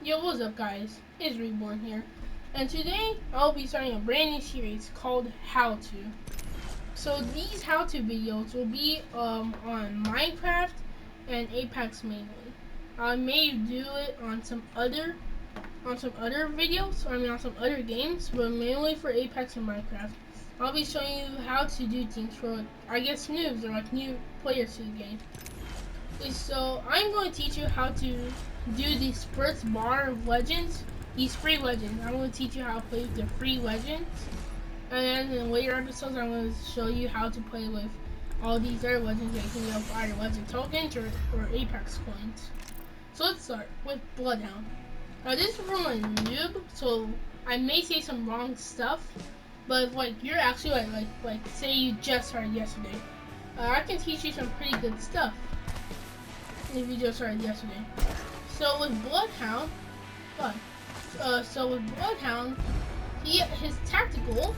Yo, what's up guys? It's Reborn here. And today I'll be starting a brand new series called How To. So these how-to videos will be on Minecraft and Apex mainly. I may do it on some other videos, on some other games, but mainly for Apex and Minecraft. I'll be showing you how to do things for, I guess, noobs or like new players to the game. So I'm going to teach you how to do the Spurts bar of legends, these free legends. I'm going to teach you how to play with the free legends, and then in later episodes I'm going to show you how to play with all these other legends that you can get with either legend tokens or Apex coins. So let's start with Bloodhound. Now this is from a noob, so I may say some wrong stuff, but if like you're actually like say you just started yesterday, I can teach you some pretty good stuff. If you just started yesterday. So with Bloodhound, his tactical,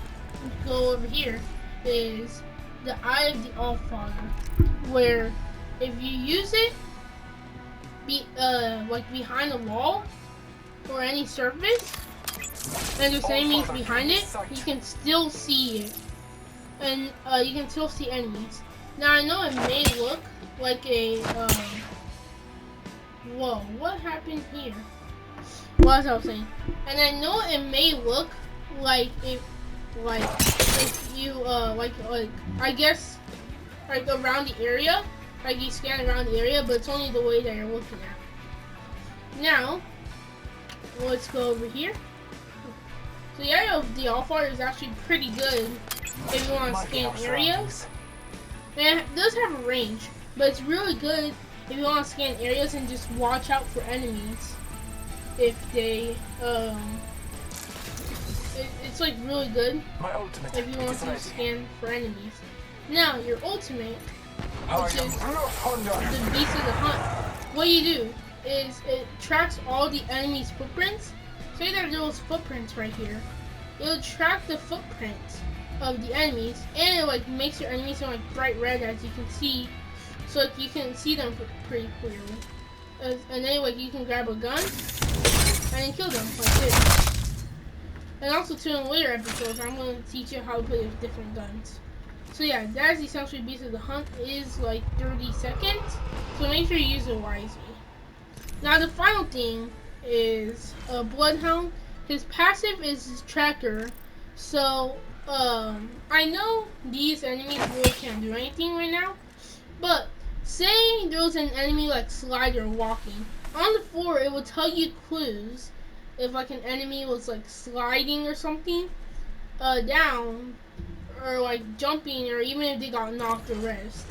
go over here, is the Eye of the Allfather, where if you use it, like behind a wall or any surface, and there's enemies behind it, you can still see it, and you can still see enemies. Now I know it may look like a whoa, what happened here? What was I saying? And I know it may look like if you I guess like around the area, like you scan around the area, but it's only the way that you're looking at. Now, let's go over here. So the area of the Allfather is actually pretty good if you want to scan areas. And it does have a range, but it's really good if you want to scan areas and just watch out for enemies. If they, it's like really good if you want to scan for enemies. Now, your ultimate, which is the Beast of the Hunt, what you do is it tracks all the enemies' footprints. Say that those footprints right here. It'll track the footprints of the enemies, and it like makes your enemies like bright red, as you can see. So you can see them pretty clearly. And then like you can grab a gun and then kill them like this. And also too, in later episodes I'm going to teach you how to play with different guns. So yeah, that is essentially Beast of the Hunt. It is like 30 seconds. So make sure you use it wisely. Now the final thing is Bloodhound. His passive is his tracker. So I know these enemies really can't do anything right now. But say there was an enemy like Slider walking on the floor, it would tell you clues if like an enemy was like sliding or something down, or like jumping, or even if they got knocked or rest.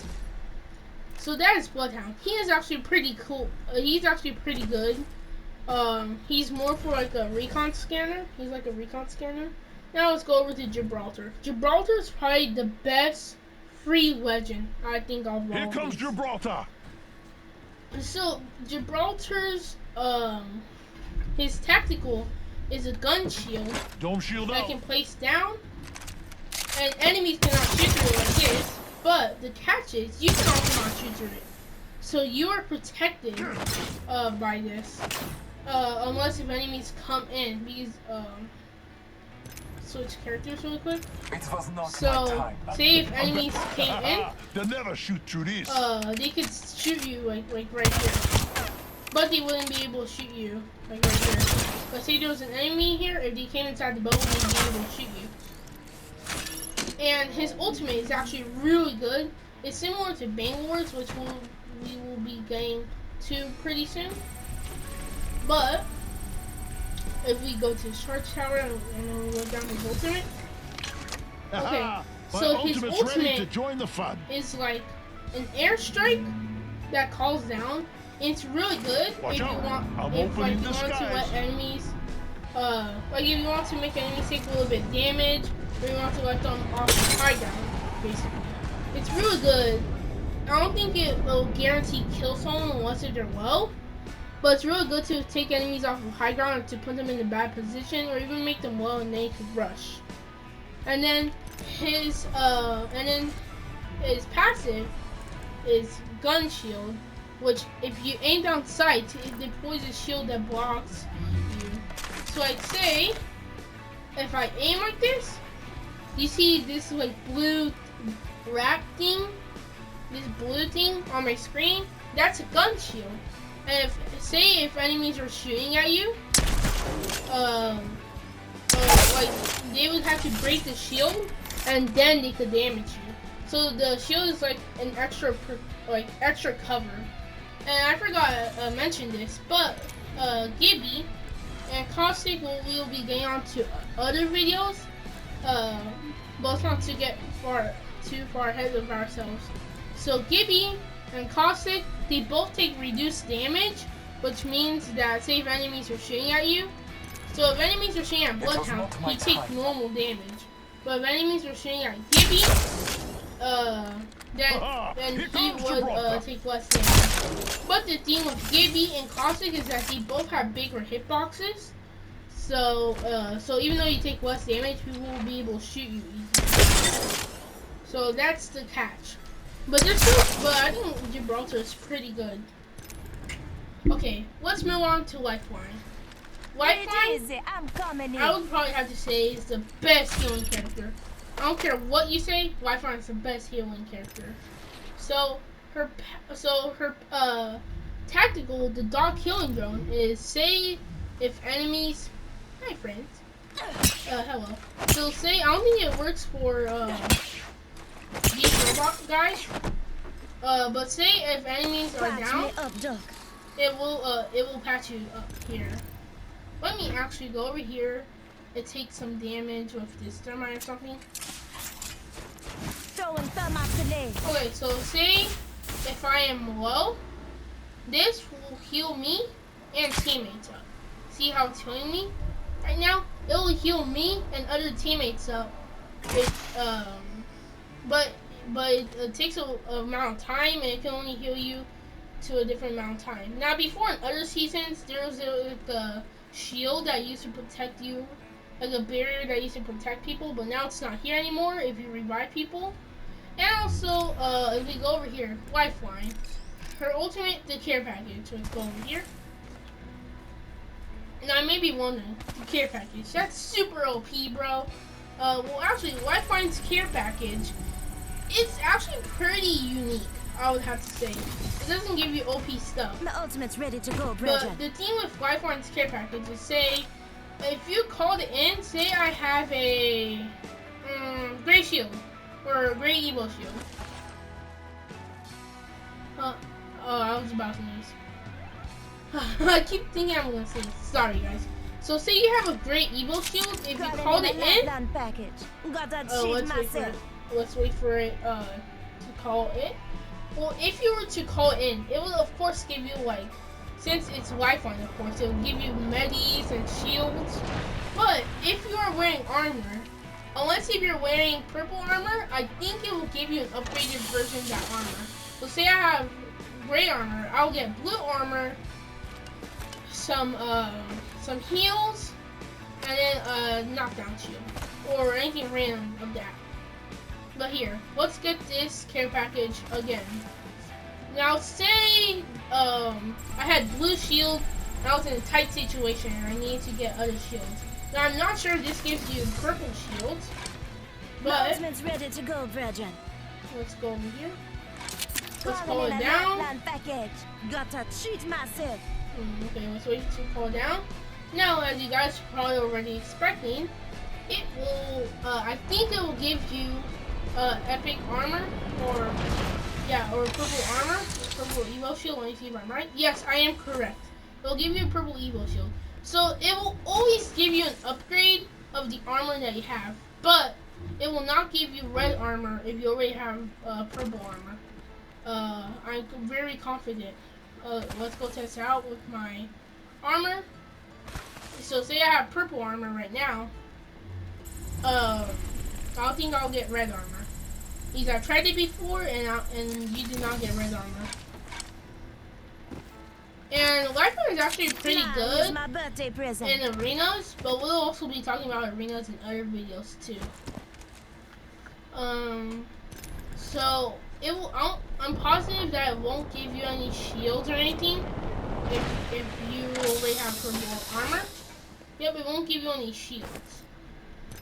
So that is Bloodhound. He is actually pretty cool. He's actually pretty good. He's more for like a recon scanner. He's like a recon scanner. Now let's go over to Gibraltar. Gibraltar is probably the best free legend, I think, of all. Here comes Gibraltar. So Gibraltar's his tactical is a gun shield. Dome shield that out. Can place down, and enemies cannot shoot through it like this. But the catch is you can also not shoot through it, so you are protected by this, unless if enemies come in. Because switch characters really quick. So say if enemies came in, they'll never shoot through this. They could shoot you like right here, but they wouldn't be able to shoot you like right here. But say there was an enemy here, if they came inside the boat, they'd be able to shoot you. And his ultimate is actually really good. It's similar to Bangalore's, which we will be getting to pretty soon. But if we go to Shark Tower and then we go down his ultimate. Okay, so his ultimate to join the fun. is like an airstrike that calls down. It's really good if you want, if like you want to let enemies, like if you want to make enemies take a little bit of damage, or you want to let them off the high ground, basically. It's really good. I don't think it will guarantee kill someone unless if they're low. But it's really good to take enemies off of high ground, or to put them in a bad position, or even make them low and they could rush. And then his passive is gun shield, which if you aim down sight, it deploys a shield that blocks you. So I'd say, if I aim like this, you see this like blue wrap thing, this blue thing on my screen, that's a gun shield. And if enemies are shooting at you, like they would have to break the shield and then they could damage you. So the shield is like an extra cover. And I forgot to mention this, but Gibby and Caustic will be getting on to other videos, both not to get too far ahead of ourselves. So Gibby and Caustic, they both take reduced damage, which means that say if enemies are shooting at you. So if enemies are shooting at Bloodhound, he takes normal damage. But if enemies are shooting at Gibby, then he would take less damage. But the thing with Gibby and Caustic is that they both have bigger hitboxes. So even though you take less damage, people will be able to shoot you easily. So that's the catch. But I think Gibraltar is pretty good. Okay, let's move on to Lifeline. Lifeline, I would probably have to say is the best healing character. I don't care what you say, Lifeline is the best healing character. So her tactical, the dog killing drone is say if enemies. Hi friends. Hello. So say I don't think it works for these robot guys. But say if enemies are down, it will patch you up here. Let me actually go over here and take some damage with this thermite or something. Okay, so say if I am low, this will heal me and teammates up. See how it's healing me? Right now, it will heal me and other teammates up. But it takes a amount of time, and it can only heal you to a different amount of time. Now, before in other seasons, there was a shield that used to protect you, like a barrier that used to protect people, but now it's not here anymore if you revive people. And also, if we go over here, Lifeline, her ultimate, the care package. Let's go over here. Now, I may be wondering, the care package, that's super OP, bro. Well, actually, Lifeline's care package, it's actually pretty unique, I would have to say. It doesn't give you OP stuff. The ultimate's ready to go, Bridget. But the thing with Lifeline's care package is, say, if you called it in, say I have a gray shield, or a gray Evo shield. I was about to lose. I keep thinking I'm gonna say this. Sorry, guys. So say you have a great Evo shield, if you called it in, let's wait for it to call it. Well, if you were to call it in, it will of course give you like, since it's Lifeline, of course, it will give you medis and shields. But if you are wearing armor, unless if you're wearing purple armor, I think it will give you an upgraded version of that armor. So say I have gray armor, I'll get blue armor, some heals, and then knockdown shield, or anything random of that. But here, let's get this care package again. Now say I had blue shield, and I was in a tight situation, and I needed to get other shields. Now I'm not sure if this gives you purple shields, but ultimate's ready to go, Bridget. Let's go over here. Let's pull it down. Gotta cheat myself. Okay, let's wait to pull down. Now, as you guys are probably already expecting, it will, I think it will give you epic armor, or purple armor, purple Evo shield. Let me see if I'm right. Yes, I am correct. It will give you a purple Evo shield. So it will always give you an upgrade of the armor that you have, but it will not give you red armor if you already have purple armor. I'm very confident. Let's go test it out with my armor. So say I have purple armor right now. I don't think I'll get red armor. Because I've tried it before, and you do not get red armor. And Lifeline is actually pretty good my birthday present. in arenas, but we'll also be talking about arenas in other videos too. So it will. I'm positive that it won't give you any shields or anything if you already have purple armor. Yep, it won't give you any shields.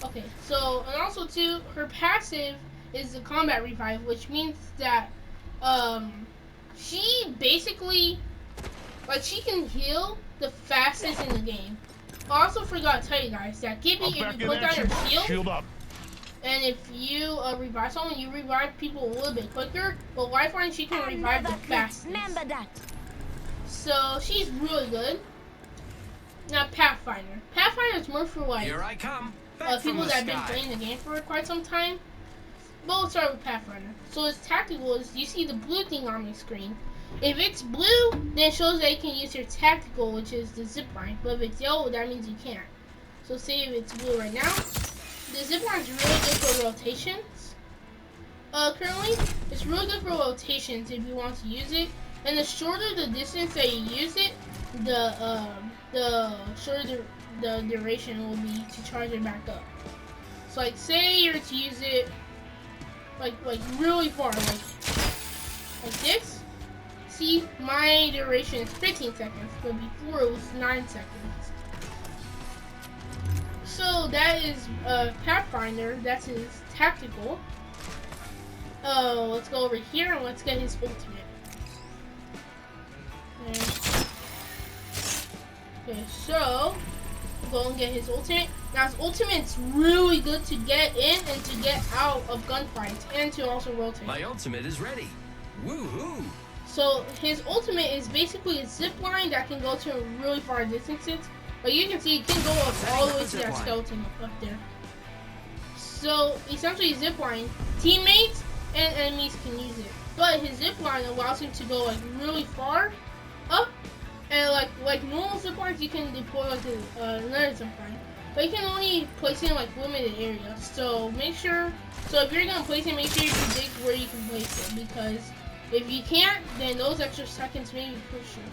Okay, so, and also too, her passive is the combat revive, which means that she basically, like, she can heal the fastest in the game. I also forgot to tell you guys that Gibby, if you put down your shield up, and if you revive someone, you revive people a little bit quicker. But Lifeline, she can revive the fastest. Remember that. So she's really good. Now Pathfinder. Pathfinder is more for like here I come. People that have been playing the game for quite some time. But we'll start with Pathfinder. So its tactical is, you see the blue thing on the screen. If it's blue, then it shows that you can use your tactical, which is the zipline. But if it's yellow, that means you can't. So say if it's blue right now, the zipline is really good for rotations. Currently, it's really good for rotations if you want to use it. And the shorter the distance that you use it, the shorter the duration will be to charge it back up. So like, say you're to use it like really far, like this. See, my duration is 15 seconds, but before it was 9 seconds. So that is Pathfinder. That's his tactical. Let's go over here and let's get his ultimate. Okay, so we'll go and get his ultimate. Now his ultimate's really good to get in and to get out of gunfights and to also rotate. My ultimate is ready. Woohoo! So his ultimate is basically a zip line that can go to really far distances. But you can see it can go up all the way to that skeleton up there. So essentially zip line, teammates and enemies can use it. But his zip line allows him to go like really far up, and like normal zip lines you can deploy like another zip line. But you can only place it in like limited areas. So make sure, so if you're gonna place it, make sure you predict where you can place it, because if you can't, then those extra seconds may be crucial.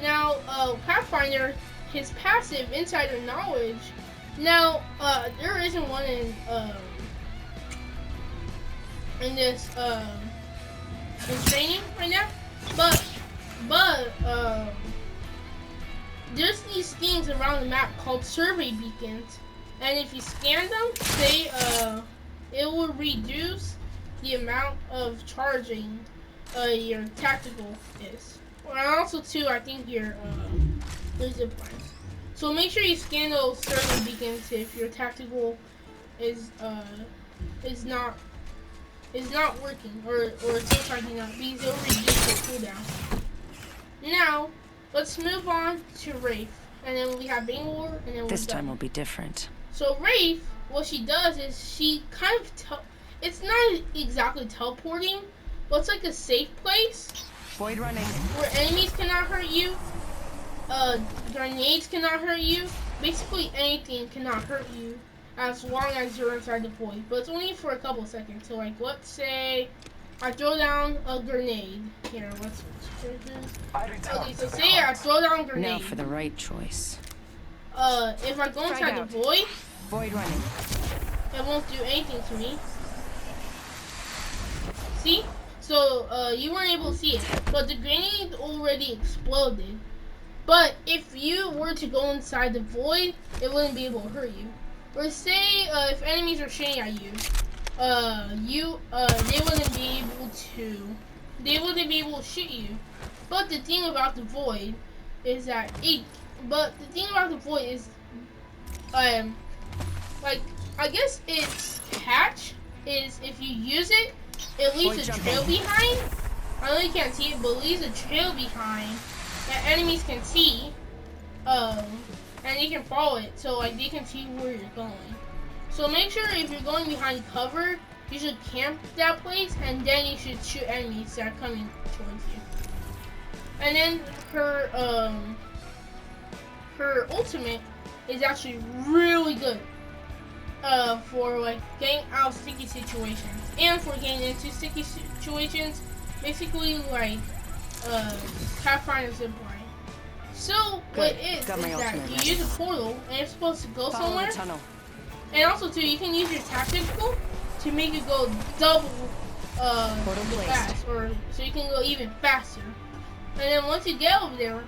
Now, Pathfinder, his passive, Insider Knowledge. Now, there isn't one in this in training right now, but there's these things around the map called survey beacons, and if you scan them, it will reduce the amount of charging your tactical is. And also too, I think your zip lines. So make sure you scan those survey beacons if your tactical is not working, or still charging up, because it'll reduce the cooldown. Now let's move on to Wraith, and then we have Bangalore, and then this time will be different. So Wraith, what she does is she kind of it's not exactly teleporting, but it's like a safe place. Void running. Where enemies cannot hurt you, grenades cannot hurt you, basically anything cannot hurt you as long as you're inside the void. But it's only for a couple seconds. So like, let's say I throw down a grenade. Here, let's switch this. Okay, so say I throw down a grenade. Now for the right choice. If I go inside the void, void running, it won't do anything to me. See? So, you weren't able to see it, but the grenade already exploded. But if you were to go inside the void, it wouldn't be able to hurt you. Or say, if enemies are shooting at you, they wouldn't be able to shoot you. But the thing about the void is that like, I guess its catch is if you use it, it leaves a trail behind. I know you can't see it, but it leaves a trail behind that enemies can see, and they can follow it, so like they can see where you're going. So make sure if you're going behind cover, you should camp that place, and then you should shoot enemies that are coming towards you. And then her ultimate is actually really good for like getting out of sticky situations and for getting into sticky situations, basically like Pathfinder zip line. So what it is that you use a portal and you're supposed to go somewhere, and also too you can use your tactical to make it go double fast, or so you can go even faster. And then once you get over there,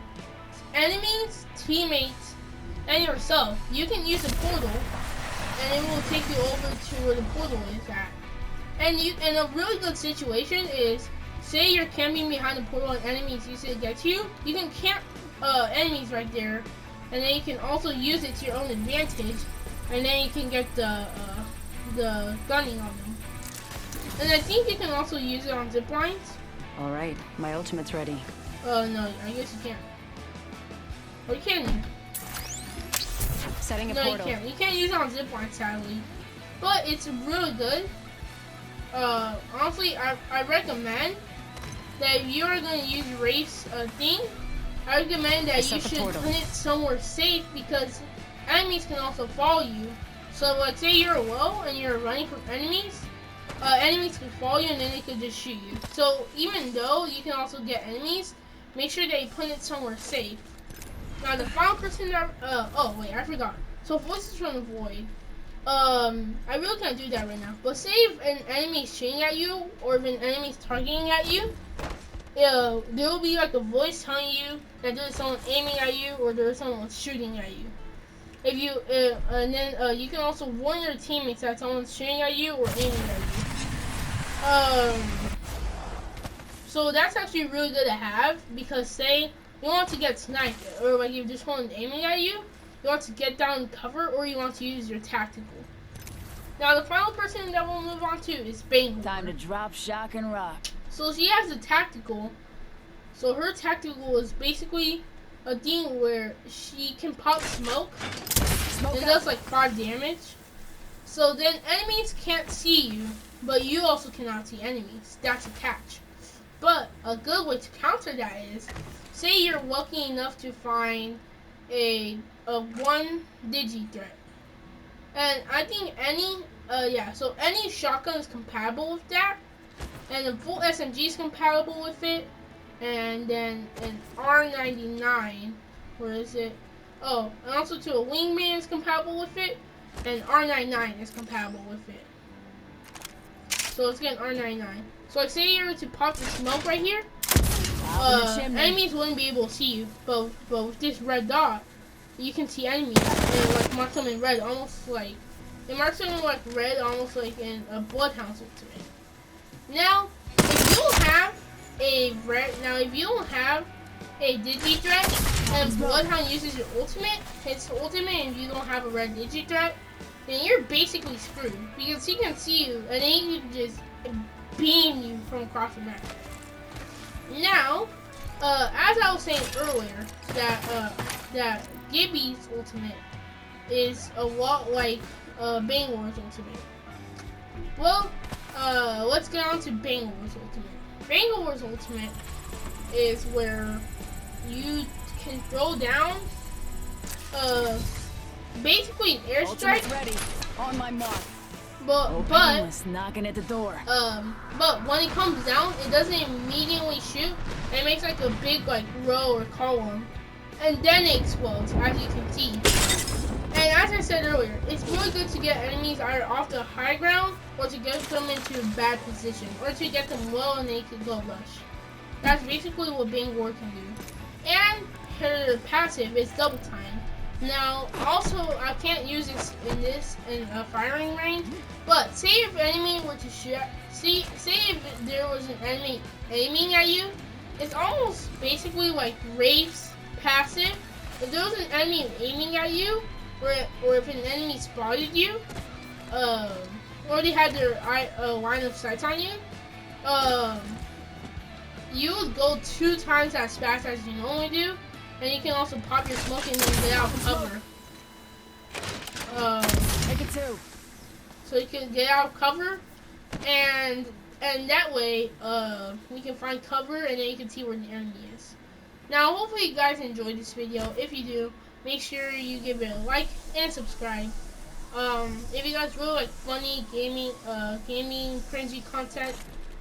enemies, teammates, and yourself, you can use a portal, and it will take you over to where the portal is at. And a really good situation is, say you're camping behind the portal and enemies use it to get to you. You can camp enemies right there, and then you can also use it to your own advantage, and then you can get the gunning on them. And I think you can also use it on zip lines. All right, my ultimate's ready. No, I guess you can't. Or you can. Setting a No, portal. you can't. You can't use it on zip lines, sadly. But it's really good. Honestly, I recommend that if you are going to use Wraith's thing, I recommend that you should put it somewhere safe, because enemies can also follow you. So let's say you're low and you're running from enemies, enemies can follow you and then they can just shoot you. So even though you can also get enemies, make sure that you put it somewhere safe. Now the final person that, oh wait, I forgot. So voices from the void. I really can't do that right now. But say if an enemy is shooting at you, or if an enemy is targeting at you, there will be like a voice telling you that there's someone aiming at you, or there's someone shooting at you. If you, and then you can also warn your teammates that someone's shooting at you or aiming at you. So that's actually really good to have, because say you want to get sniped, or like if there's someone aiming at you, you want to get down cover, or you want to use your tactical. Now the final person that we'll move on to is Bangor. Time to drop, shock, and rock. So she has a tactical. So her tactical is basically a thing where she can pop smoke. It does like 5 damage. So then enemies can't see you, but you also cannot see enemies. That's a catch. But a good way to counter that is, say you're lucky enough to find a 1 digi threat, and I think so any shotgun is compatible with that, and the full SMG is compatible with it, and then an R99, where is it? Oh, and also to a wingman is compatible with it, and R99 is compatible with it. So let's get an R99. So like say you were to pop the smoke right here, enemies wouldn't be able to see you, but with this red dot, you can see enemies, and it like marks them in red, almost like it marks them in like red, almost like in a Bloodhound's ultimate. Now, if you don't have a digi threat, and Bloodhound uses your ultimate, his ultimate, and you don't have a red digi threat, then you're basically screwed, because he can see you, and then he can just beam you from across the map. Now, as I was saying earlier, that Gibby's ultimate is a lot like Bangor's ultimate. Well, let's get on to Bangor's ultimate. Bangor's ultimate is where you can throw down basically an airstrike. Ready. On my mark. But knocking at the door. But when it comes down, it doesn't immediately shoot. It makes like a big like row or column, and then it explodes, as you can see. And as I said earlier, it's really good to get enemies either off the high ground, or to get them into a bad position, or to get them low and they can go rush. That's basically what Bangor can do. And her passive is double time. Now, also, I can't use this in firing range, but say if an enemy were to shoot, say if there was an enemy aiming at you, it's almost basically like Wraith's passive. If there was an enemy aiming at you, or if an enemy spotted you, or they had their line of sights on you, you would go 2 times as fast as you normally do. And you can also pop your smoke and then get out of cover. Take it too. So you can get out of cover, and that way, we can find cover, and then you can see where the enemy is. Now, hopefully you guys enjoyed this video. If you do, make sure you give it a like and subscribe. If you guys really like funny gaming cringy content,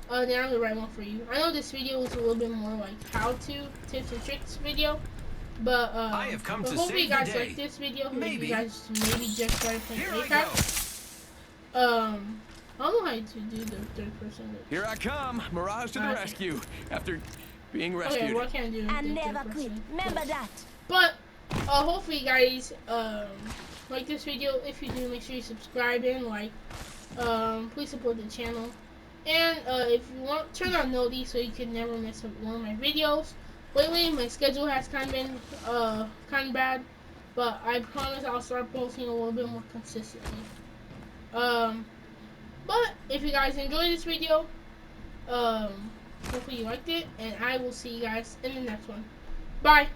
then I'm the right one for you. I know this video was a little bit more like how-to tips and tricks video. But I have come to hopefully you save guys the day. like this video. Maybe. You guys maybe just started playing Here I Apex. I don't know how to do the third person. Here I come, Mirage to the rescue. After being rescued. Okay, what can I do? I the never third quit. person? Remember that. But hopefully you guys like this video. If you do, make sure you subscribe and like. Please support the channel. And if you want, turn on notifications so you can never miss one of my videos. Lately, my schedule has kind of been kind of bad, but I promise I'll start posting a little bit more consistently. But if you guys enjoyed this video, hopefully you liked it, and I will see you guys in the next one. Bye.